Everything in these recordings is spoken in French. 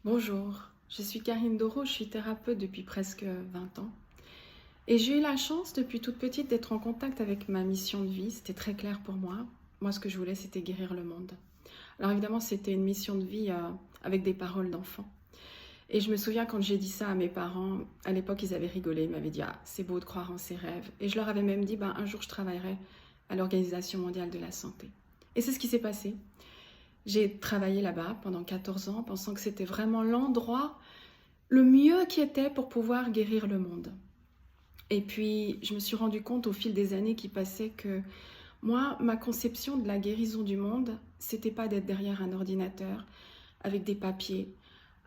Bonjour, je suis Karine Doro, je suis thérapeute depuis presque 20 ans. Et j'ai eu la chance depuis toute petite d'être en contact avec ma mission de vie, c'était très clair pour moi. Moi, ce que je voulais, c'était guérir le monde. Alors évidemment, c'était une mission de vie avec des paroles d'enfant. Et je me souviens quand j'ai dit ça à mes parents, à l'époque, ils avaient rigolé, ils m'avaient dit «Ah, c'est beau de croire en ses rêves». Et je leur avais même dit «Ben, un jour, je travaillerai à l'Organisation mondiale de la santé». Et c'est ce qui s'est passé. J'ai travaillé là-bas pendant 14 ans, pensant que c'était vraiment l'endroit le mieux qui était pour pouvoir guérir le monde. Et puis, je me suis rendu compte au fil des années qui passaient que moi, ma conception de la guérison du monde, c'était pas d'être derrière un ordinateur avec des papiers,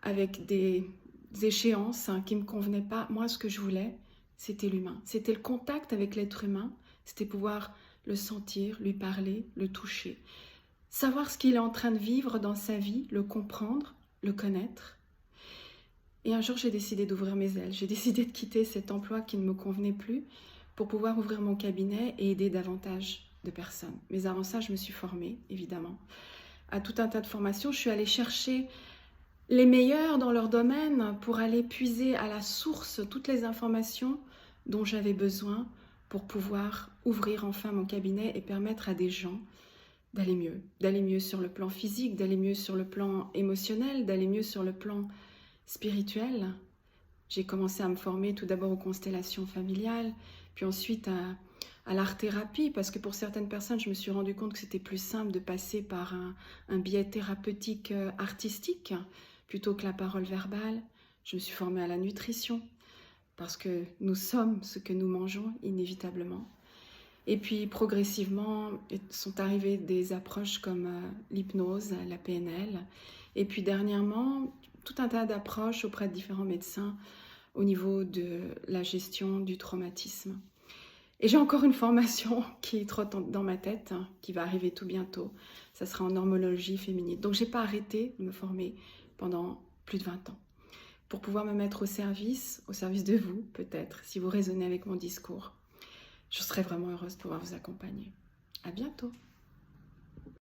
avec des échéances qui me convenaient pas. Moi, ce que je voulais, c'était l'humain. C'était le contact avec l'être humain. C'était pouvoir le sentir, lui parler, le toucher. Savoir ce qu'il est en train de vivre dans sa vie, le comprendre, le connaître. Et un jour, j'ai décidé d'ouvrir mes ailes. J'ai décidé de quitter cet emploi qui ne me convenait plus pour pouvoir ouvrir mon cabinet et aider davantage de personnes. Mais avant ça, je me suis formée, évidemment, à tout un tas de formations. Je suis allée chercher les meilleurs dans leur domaine pour aller puiser à la source toutes les informations dont j'avais besoin pour pouvoir ouvrir enfin mon cabinet et permettre à des gens d'aller mieux sur le plan physique, d'aller mieux sur le plan émotionnel, d'aller mieux sur le plan spirituel. J'ai commencé à me former tout d'abord aux constellations familiales, puis ensuite à l'art-thérapie, parce que pour certaines personnes, je me suis rendu compte que c'était plus simple de passer par un biais thérapeutique artistique plutôt que la parole verbale. Je me suis formée à la nutrition, parce que nous sommes ce que nous mangeons inévitablement. Et puis progressivement sont arrivées des approches comme l'hypnose, la PNL, et puis dernièrement, tout un tas d'approches auprès de différents médecins au niveau de la gestion du traumatisme. Et j'ai encore une formation qui trotte dans ma tête, qui va arriver tout bientôt. Ça sera en hormonologie féminine. Donc j'ai pas arrêté de me former pendant plus de 20 ans pour pouvoir me mettre au service de vous peut-être, si vous résonnez avec mon discours. Je serais vraiment heureuse de pouvoir vous accompagner. À bientôt.